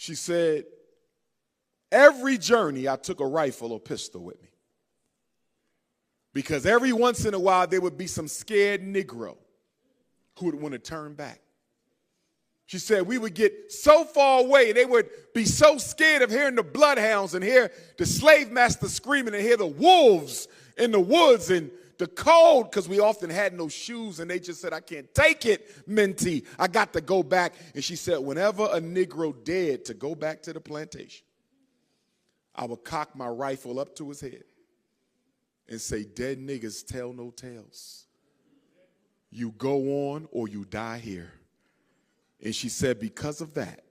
She said, every journey I took a rifle or pistol with me. Because every once in a while there would be some scared Negro who would want to turn back. She said we would get so far away, they would be so scared of hearing the bloodhounds and hear the slave master screaming and hear the wolves in the woods and the cold, because we often had no shoes, and they just said, I can't take it, Minty. I got to go back. And she said, whenever a Negro dared to go back to the plantation, I would cock my rifle up to his head and say, dead niggas tell no tales. You go on or you die here. And she said, because of that,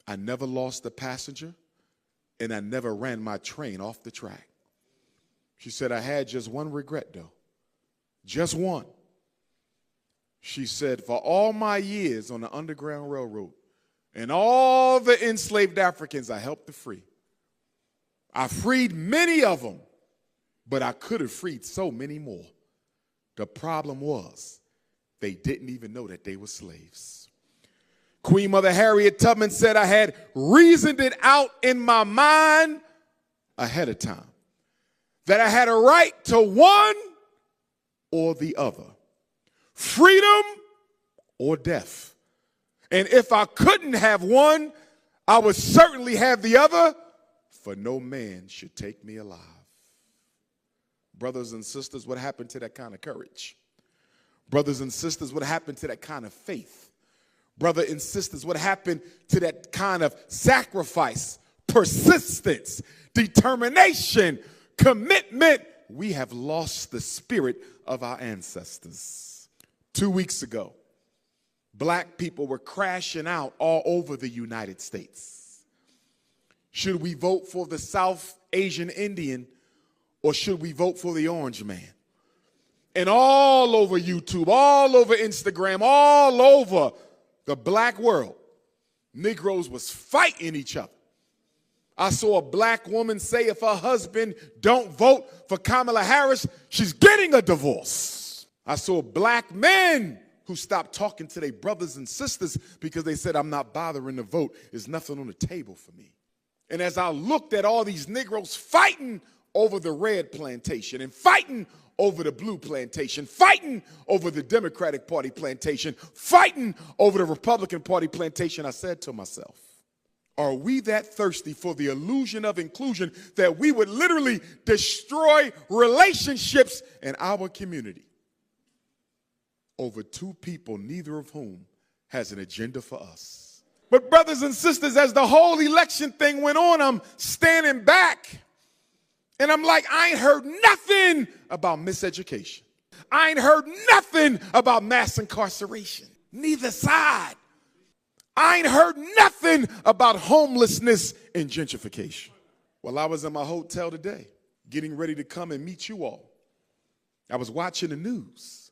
I never lost a passenger and I never ran my train off the track. She said, I had just one regret, though. Just one. She said, for all my years on the Underground Railroad and all the enslaved Africans I helped to free, I freed many of them, but I could have freed so many more. The problem was they didn't even know that they were slaves. Queen Mother Harriet Tubman said, I had reasoned it out in my mind ahead of time that I had a right to one or the other, freedom or death. And if I couldn't have one, I would certainly have the other, for no man should take me alive. Brothers and sisters, what happened to that kind of courage? Brothers and sisters, what happened to that kind of faith? Brothers and sisters, what happened to that kind of sacrifice, persistence, determination, commitment? We have lost the spirit of our ancestors. 2 weeks ago, black people were crashing out all over the United States. Should we vote for the South Asian Indian, or should we vote for the orange man? And all over YouTube, all over Instagram, all over the black world, Negroes was fighting each other. I saw a black woman say if her husband don't vote for Kamala Harris, she's getting a divorce. I saw black men who stopped talking to their brothers and sisters because they said, I'm not bothering to vote. There's nothing on the table for me. And as I looked at all these Negroes fighting over the red plantation and fighting over the blue plantation, fighting over the Democratic Party plantation, fighting over the Republican Party plantation, I said to myself, are we that thirsty for the illusion of inclusion that we would literally destroy relationships in our community over two people, neither of whom has an agenda for us? But brothers and sisters, as the whole election thing went on, I'm standing back and I'm like, I ain't heard nothing about miseducation. I ain't heard nothing about mass incarceration. Neither side. I ain't heard nothing about homelessness and gentrification. Well, I was in my hotel today, getting ready to come and meet you all. I was watching the news,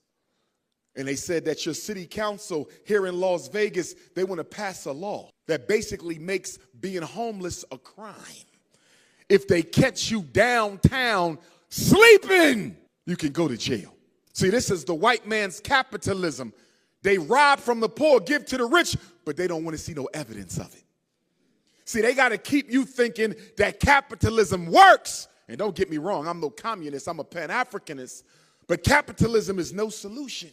and they said that your city council here in Las Vegas, they want to pass a law that basically makes being homeless a crime. If they catch you downtown sleeping, you can go to jail. See, this is the white man's capitalism. They rob from the poor, give to the rich, but they don't want to see no evidence of it. See, they got to keep you thinking that capitalism works. And don't get me wrong, I'm no communist, I'm a Pan-Africanist. But capitalism is no solution.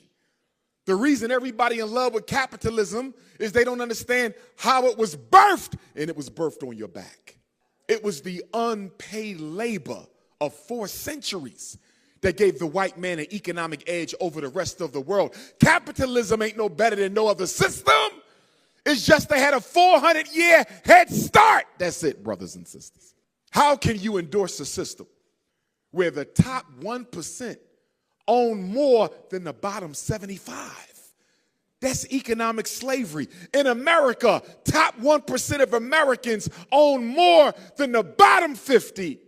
The reason everybody in love with capitalism is they don't understand how it was birthed, and it was birthed on your back. It was the unpaid labor of 4 centuries that gave the white man an economic edge over the rest of the world. Capitalism ain't no better than no other system. It's just they had a 400-year head start. That's it, brothers and sisters. How can you endorse a system where the top 1% own more than the bottom 75? That's economic slavery. In America, top 1% of Americans own more than the bottom 50.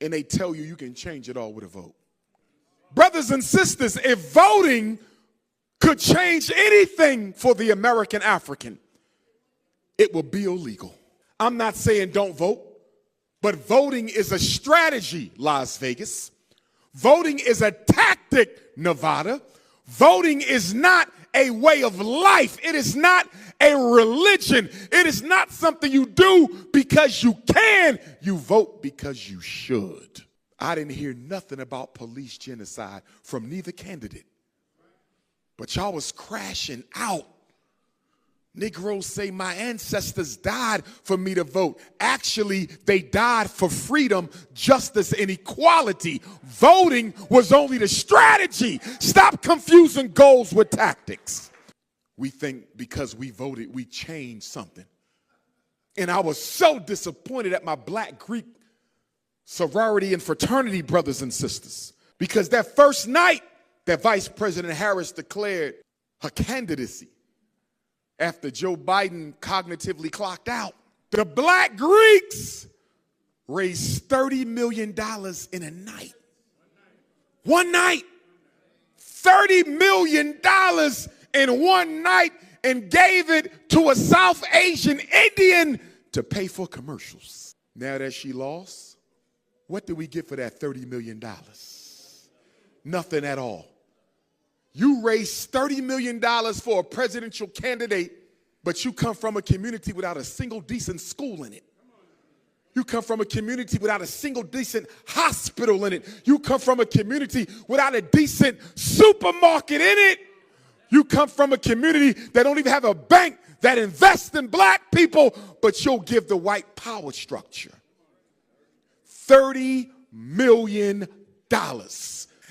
And they tell you you can change it all with a vote. Brothers and sisters, if voting could change anything for the American African, it would be illegal. I'm not saying don't vote, but voting is a strategy, Las Vegas. Voting is a tactic, Nevada. Voting is not a way of life. It is not a religion. It is not something you do because you can. You vote because you should. I didn't hear nothing about police genocide from neither candidate. But y'all was crashing out. Negroes say my ancestors died for me to vote. Actually, they died for freedom, justice, and equality. Voting was only the strategy. Stop confusing goals with tactics. We think because we voted, we changed something. And I was so disappointed at my black Greek sorority and fraternity brothers and sisters, because that first night that Vice President Harris declared her candidacy after Joe Biden cognitively clocked out, the black Greeks raised $30 million in a night. One night. $30 million in one night, and gave it to a South Asian Indian to pay for commercials. Now that she lost, what do we get for that $30 million? Nothing at all. You raised $30 million for a presidential candidate, but you come from a community without a single decent school in it. You come from a community without a single decent hospital in it. You come from a community without a decent supermarket in it. You come from a community that don't even have a bank that invests in black people, but you'll give the white power structure $30 million.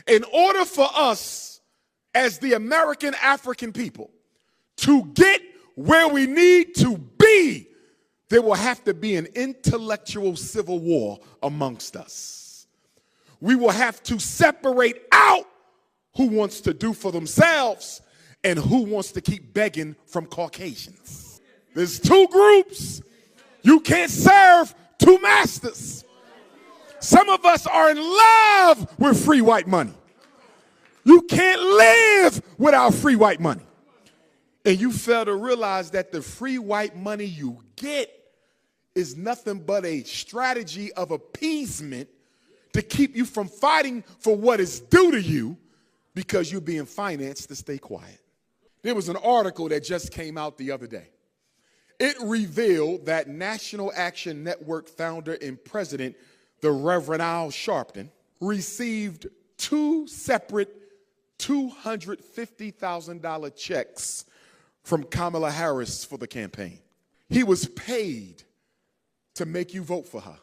In order for us as the American African people to get where we need to be, there will have to be an intellectual civil war amongst us. We will have to separate out who wants to do for themselves and who wants to keep begging from Caucasians. There's two groups. You can't serve two masters. Some of us are in love with free white money. You can't live without free white money. And you fail to realize that the free white money you get is nothing but a strategy of appeasement to keep you from fighting for what is due to you because you're being financed to stay quiet. There was an article that just came out the other day. It revealed that National Action Network founder and president, the Reverend Al Sharpton, received two separate $250,000 checks from Kamala Harris for the campaign. He was paid to make you vote for her.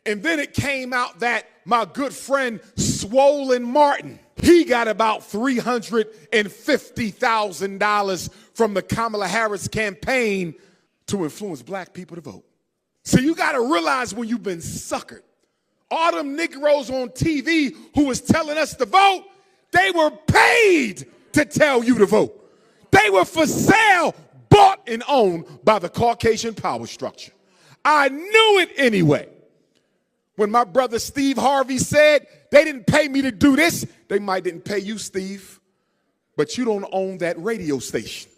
And then it came out that my good friend Swollen Martin, he got about $350,000 from the Kamala Harris campaign to influence black people to vote. So you got to realize when you've been suckered. All them Negroes on TV who was telling us to vote, they were paid to tell you to vote. They were for sale, bought and owned by the Caucasian power structure. I knew it anyway. When my brother Steve Harvey said, they didn't pay me to do this, they might didn't pay you, Steve, but you don't own that radio station.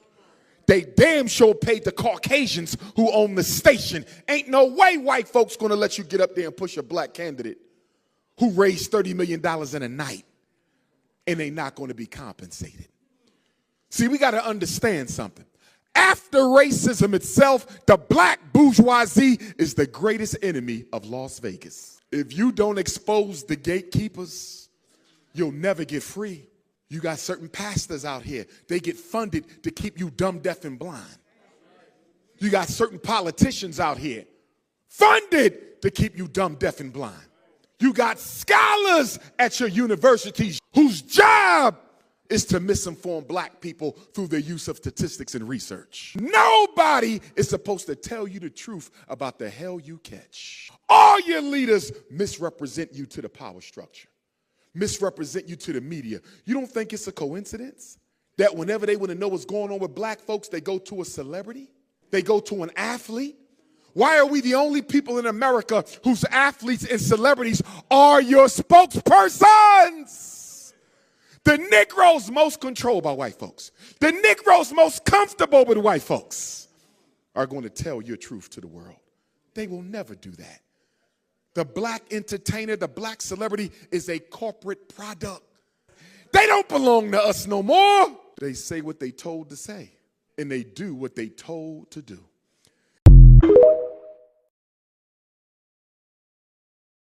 They damn sure paid the Caucasians who own the station. Ain't no way white folks gonna let you get up there and push a black candidate who raised $30 million in a night, and they not gonna be compensated. See, we gotta understand something. After racism itself, the black bourgeoisie is the greatest enemy of Las Vegas. If you don't expose the gatekeepers, you'll never get free. You got certain pastors out here, they get funded to keep you dumb, deaf, and blind. You got certain politicians out here, funded to keep you dumb, deaf, and blind. You got scholars at your universities whose job is to misinform black people through the use of statistics and research. Nobody is supposed to tell you the truth about the hell you catch. All your leaders misrepresent you to the power structure, misrepresent you to the media. You don't think it's a coincidence that whenever they want to know what's going on with black folks, they go to a celebrity? They go to an athlete? Why are we the only people in America whose athletes and celebrities are your spokespersons? The Negroes most controlled by white folks, the Negroes most comfortable with white folks, are going to tell your truth to the world. They will never do that. The black entertainer, the black celebrity is a corporate product. They don't belong to us no more. They say what they told to say. and they do what they told to do.